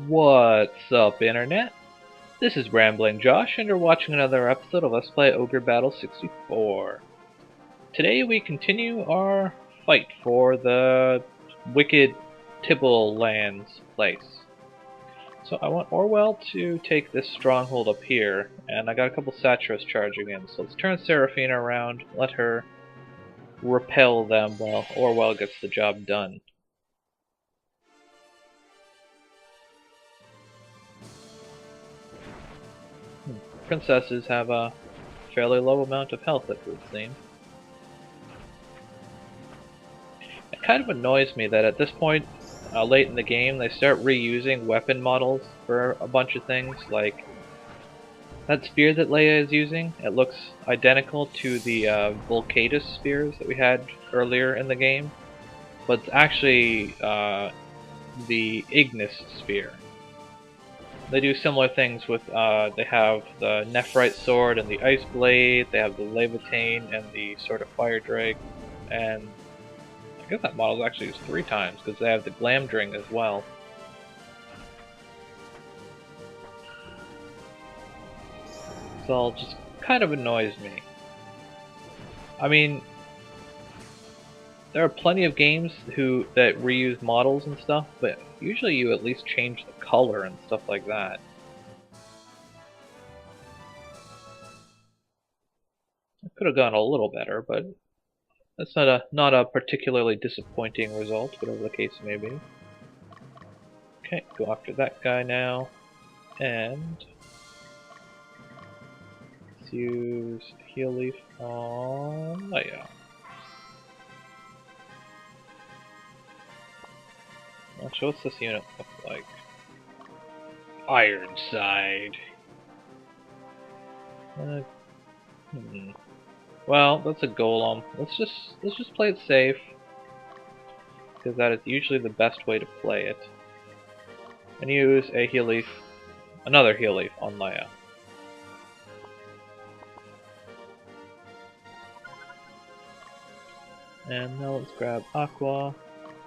What's up, Internet? This is Rambling Josh, and you're watching another episode of Let's Play Ogre Battle 64. Today we continue our fight for the wicked Tibble lands place. So I want Orwell to take this stronghold up here, and I got a couple Satros charging in, so let's turn Seraphina around, let her repel them while Orwell gets the job done. Princesses have a fairly low amount of health, it would seem. It kind of annoys me that at this point, late in the game, they start reusing weapon models for a bunch of things, like that spear that Leia is using. It looks identical to the Volcatus spears that we had earlier in the game, but it's actually the Ignis spear. They do similar things with, they have the Nephrite sword and the Ice Blade, they have the Levitane and the Sword of Fire Drake, and I guess that model's actually used 3 times, because they have the Glamdring as well. So all just kind of annoys me. I mean, there are plenty of games that reuse models and stuff, but usually you at least change the color and stuff like that. It could have gone a little better, but that's not a particularly disappointing result, whatever the case may be. Okay, go after that guy now, and let's use Heal Leaf on Leia. Actually, what's this unit look like? Ironside. Well, that's a golem. Let's just play it safe, because that is usually the best way to play it. And use a heal leaf, another heal leaf on Leia. And now let's grab Aqua.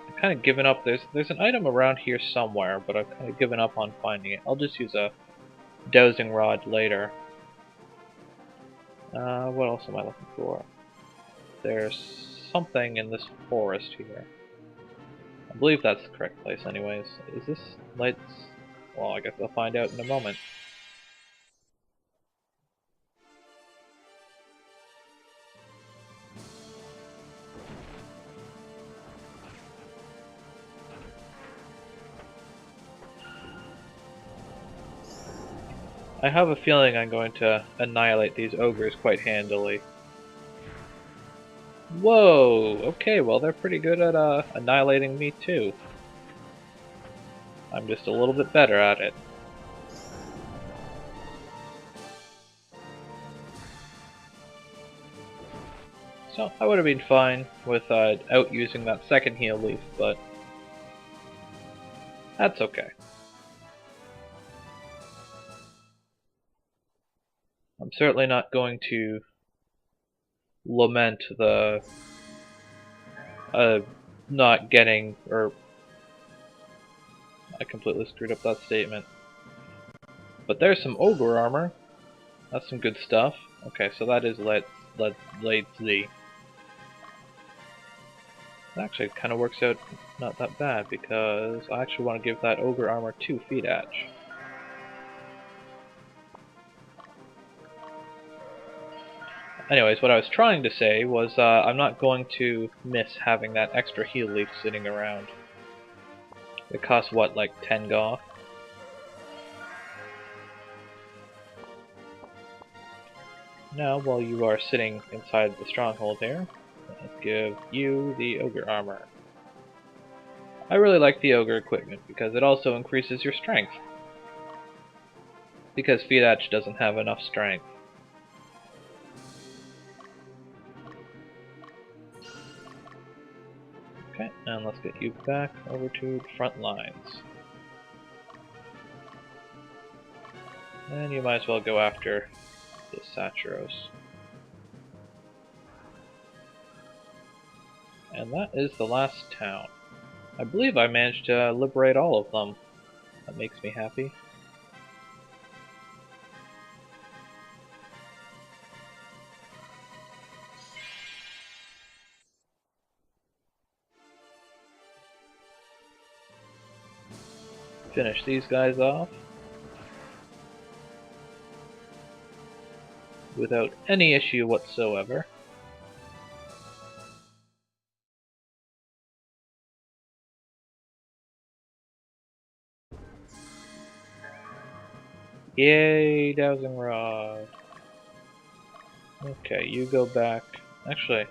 I've kind of given up. There's an item around here somewhere, but I've kind of given up on finding it. I'll just use a dowsing rod later. What else am I looking for? There's something in this forest here. I believe that's the correct place anyways. Is this lights? Well, I guess I'll find out in a moment. I have a feeling I'm going to annihilate these ogres quite handily. Whoa! Okay, well they're pretty good at annihilating me too. I'm just a little bit better at it. So I would have been fine with out using that second heal leaf, but that's okay. I'm certainly not going to lament the not getting, or I completely screwed up that statement. But there's some ogre armor. That's some good stuff. Okay, so that is Late Z. That actually kind of works out not that bad, because I actually want to give that ogre armor to Fidach. Anyways, what I was trying to say was I'm not going to miss having that extra heal leaf sitting around. It costs what, like 10 goth? Now, while you are sitting inside the stronghold here, let's give you the ogre armor. I really like the ogre equipment because it also increases your strength. Because Fidach doesn't have enough strength. Okay, and let's get you back over to the front lines. And you might as well go after the Satros. And that is the last town. I believe I managed to liberate all of them. That makes me happy. Finish these guys off without any issue whatsoever. Yay, dowsing rod. Okay, you go back. Actually,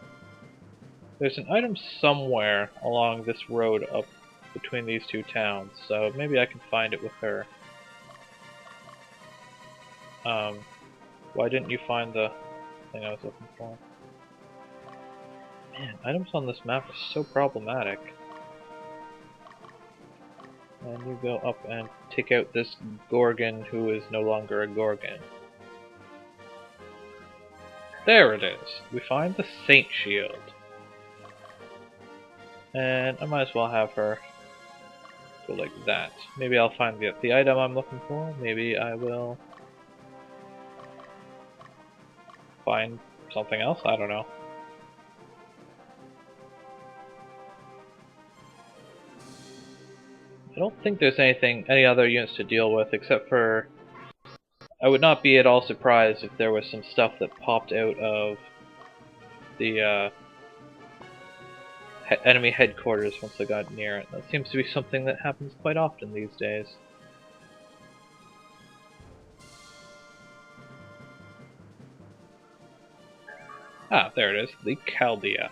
there's an item somewhere along this road up between these two towns, so maybe I can find it with her. Why didn't you find the thing I was looking for? Man, items on this map are so problematic. And you go up and take out this Gorgon who is no longer a Gorgon. There it is! We find the Saint Shield. And I might as well have her go like that. Maybe I'll find the item I'm looking for. Maybe I will find something else. I don't know. I don't think there's any other units to deal with except for... I would not be at all surprised if there was some stuff that popped out of the enemy headquarters once I got near it. That seems to be something that happens quite often these days. Ah, there it is, the Chaldea.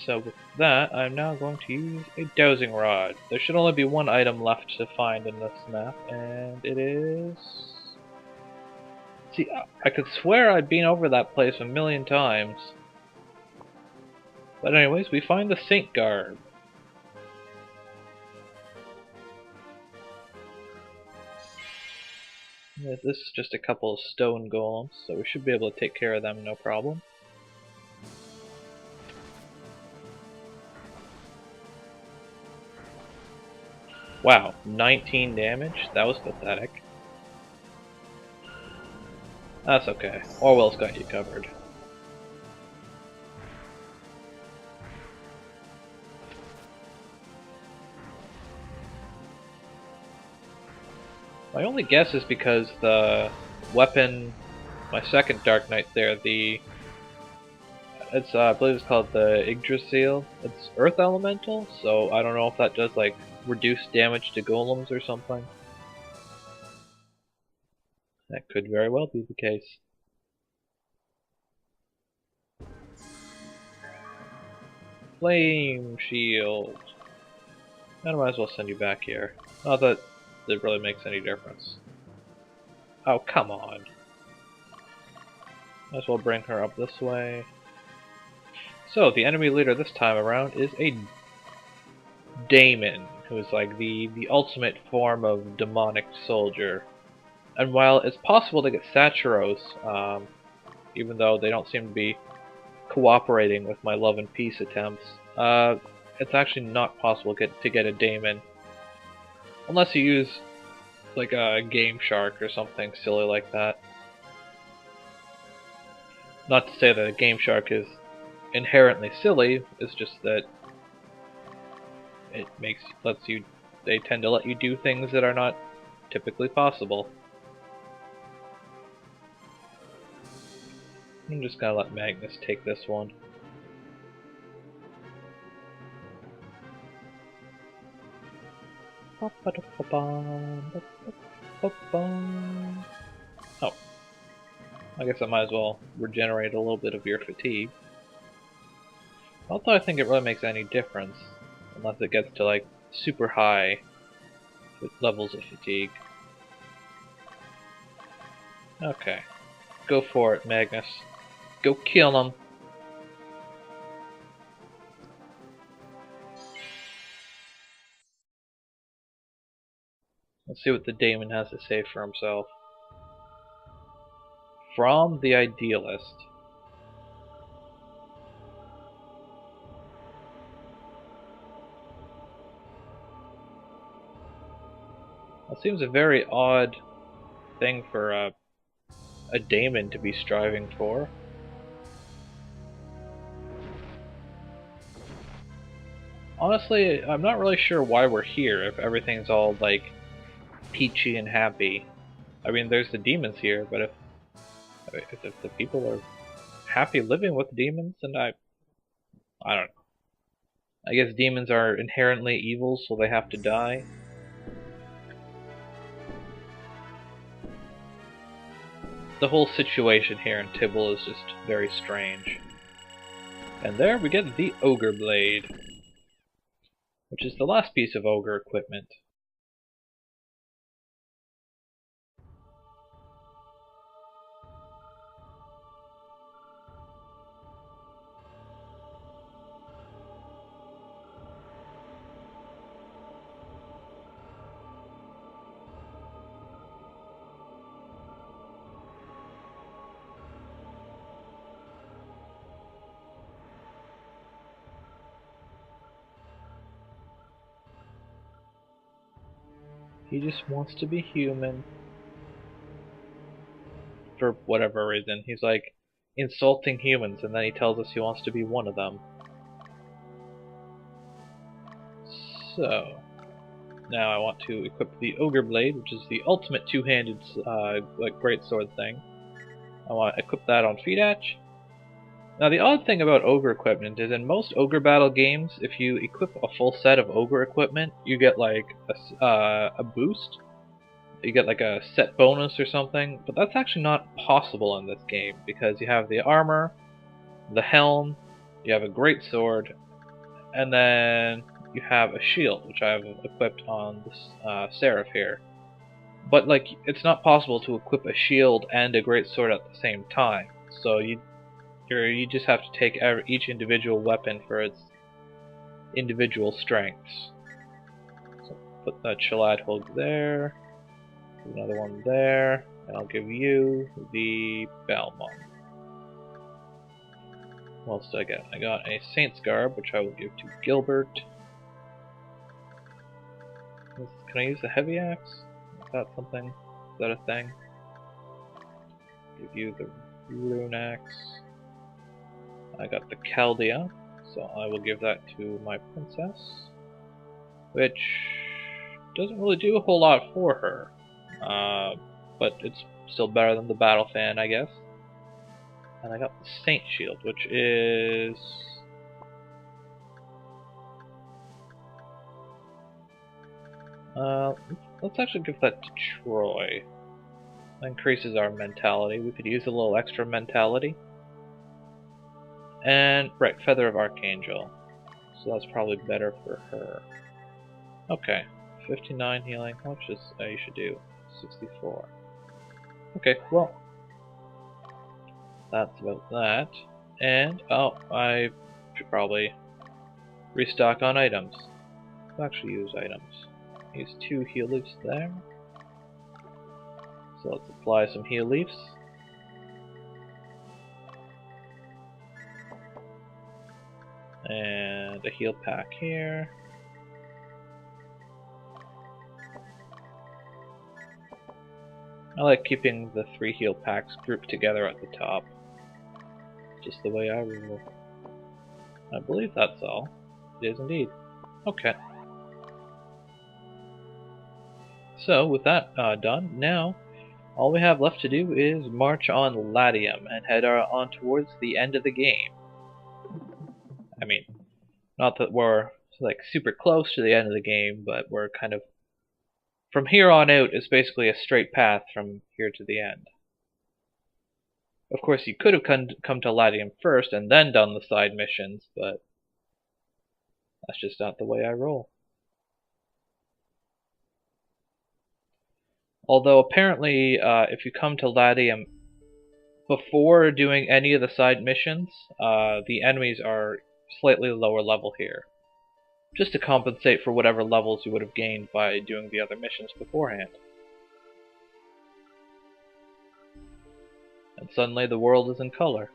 So with that, I'm now going to use a dowsing rod. There should only be one item left to find in this map, and it is... See, I could swear I'd been over that place a million times. But anyways, we find the Saint Garb. Yeah, this is just a couple of stone golems, so we should be able to take care of them no problem. Wow, 19 damage? That was pathetic. That's okay. Orwell's got you covered. My only guess is because the weapon, my second Dark Knight there, I believe it's called the Yggdrasil. It's Earth Elemental, so I don't know if that does like reduce damage to golems or something. That could very well be the case. Flame Shield. I might as well send you back here. Not that it really makes any difference. Oh, come on. Might as well bring her up this way. So, the enemy leader this time around is a Daemon, who is like the ultimate form of demonic soldier. And while it's possible to get Saturos, even though they don't seem to be cooperating with my love and peace attempts, it's actually not possible to get a Daemon. Unless you use like a Game Shark or something silly like that. Not to say that a Game Shark is inherently silly, it's just that it they tend to let you do things that are not typically possible. I'm just gonna let Magnus take this one. Oh, I guess I might as well regenerate a little bit of your fatigue. Not that I think it really makes any difference, unless it gets to like super high levels of fatigue. Okay, go for it, Magnus. Go kill him! Let's see what the Daemon has to say for himself. From the Idealist. That seems a very odd thing for a daemon to be striving for. Honestly, I'm not really sure why we're here if everything's all like peachy and happy. I mean, there's the demons here, but if the people are happy living with demons, then I don't know. I guess demons are inherently evil, so they have to die. The whole situation here in Tibble is just very strange. And there we get the Ogre Blade, which is the last piece of Ogre equipment. He just wants to be human. For whatever reason. He's like insulting humans, and then he tells us he wants to be one of them. So, now I want to equip the Ogre Blade, which is the ultimate two-handed like greatsword thing. I want to equip that on Fidach. Now the odd thing about Ogre equipment is in most Ogre battle games, if you equip a full set of Ogre equipment, you get like a boost. You get like a set bonus or something, but that's actually not possible in this game because you have the armor, the helm, you have a greatsword, and then you have a shield, which I have equipped on this Seraph here. But like, it's not possible to equip a shield and a greatsword at the same time. So you just have to take each individual weapon for its individual strengths. So put that Shaladhulk there. Another one there, and I'll give you the Balmung. What else did I get? I got a Saint's Garb, which I will give to Gilbert. Can I use the Heavy Axe? Is that something? Is that a thing? Give you the Rune Axe. I got the Chaldea, so I will give that to my princess. Which doesn't really do a whole lot for her. But it's still better than the Battle Fan, I guess. And I got the Saint Shield, which is... let's actually give that to Troy. That increases our mentality. We could use a little extra mentality. And, right, Feather of Archangel. So that's probably better for her. Okay, 59 healing. How much is you should do? 64. Okay, well, that's about that. And, oh, I should probably restock on items. I'll actually use items. Use 2 heal leaves there. So let's apply some heal leaves. And a heal pack here. I like keeping the 3 heal packs grouped together at the top. Just the way I roll. I believe that's all. It is indeed. Okay. So, with that done, now all we have left to do is march on Latium and head on towards the end of the game. I mean, not that we're like super close to the end of the game, but we're kind of... From here on out, it's basically a straight path from here to the end. Of course, you could have come to Latium first and then done the side missions, but that's just not the way I roll. Although apparently, if you come to Latium before doing any of the side missions, the enemies are slightly lower level here. Just to compensate for whatever levels you would have gained by doing the other missions beforehand. And suddenly the world is in color.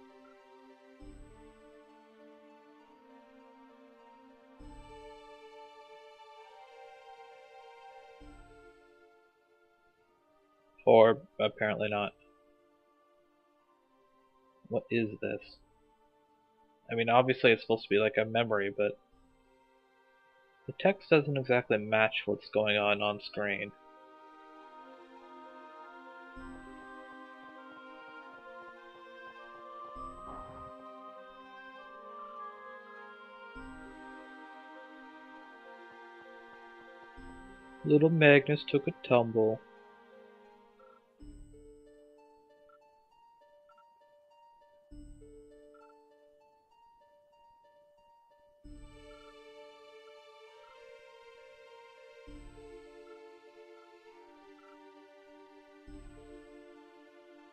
Or apparently not. What is this? I mean, obviously it's supposed to be like a memory, but the text doesn't exactly match what's going on screen. Little Magnus took a tumble.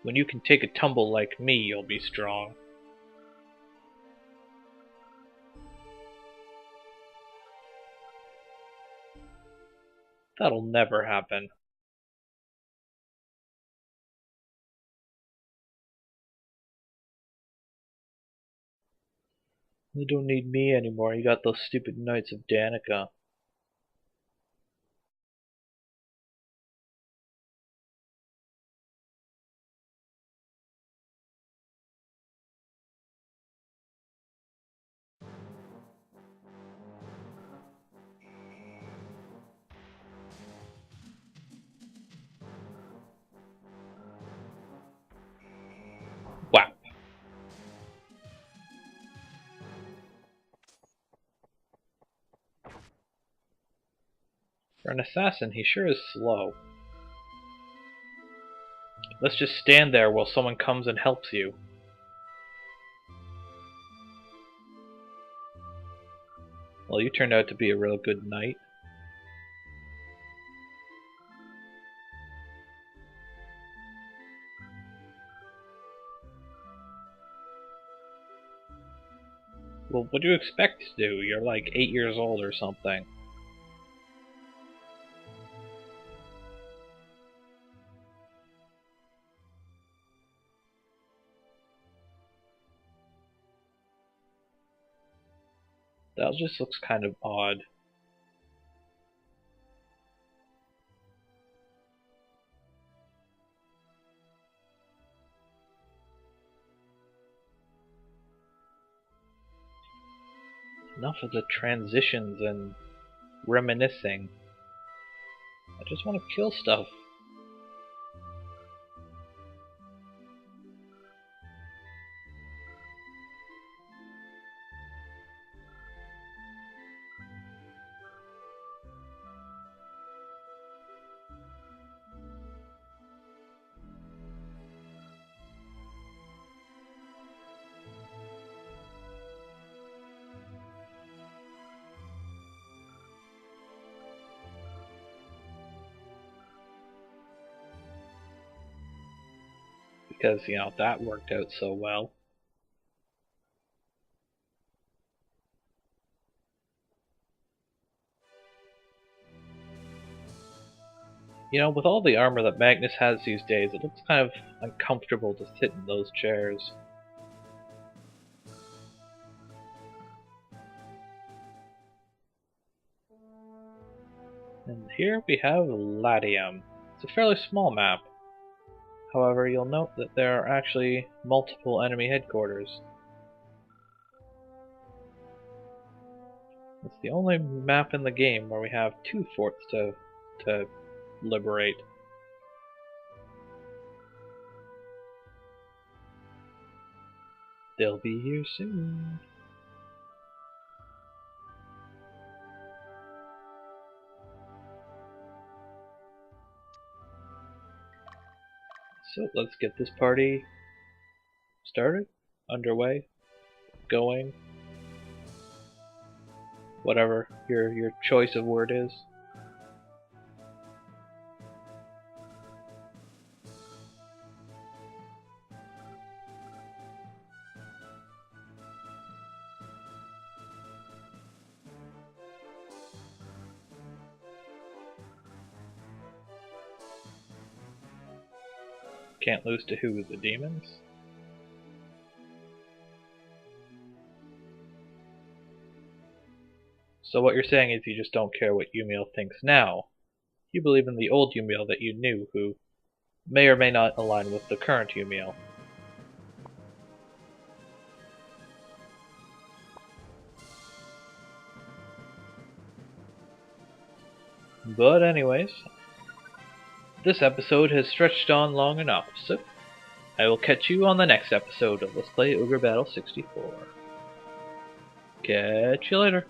When you can take a tumble like me, you'll be strong. That'll never happen. You don't need me anymore, you got those stupid Knights of Danica. Wow. For an assassin, he sure is slow. Let's just stand there while someone comes and helps you. Well, you turned out to be a real good knight. Well, what do you expect to do? You're like 8 years old or something. That just looks kind of odd. Enough of the transitions and reminiscing. I just want to kill stuff. Because, you know, that worked out so well. You know, with all the armor that Magnus has these days, it looks kind of uncomfortable to sit in those chairs. And here we have Latium. It's a fairly small map. However, you'll note that there are actually multiple enemy headquarters. It's the only map in the game where we have 2 forts to liberate. They'll be here soon. So let's get this party started, underway, going, whatever your choice of word is. Can't lose to who? The demons? So what you're saying is you just don't care what Yumiel thinks now. You believe in the old Yumiel that you knew, who may or may not align with the current Yumiel. But anyways, this episode has stretched on long enough, so I will catch you on the next episode of Let's Play Ogre Battle 64. Catch you later.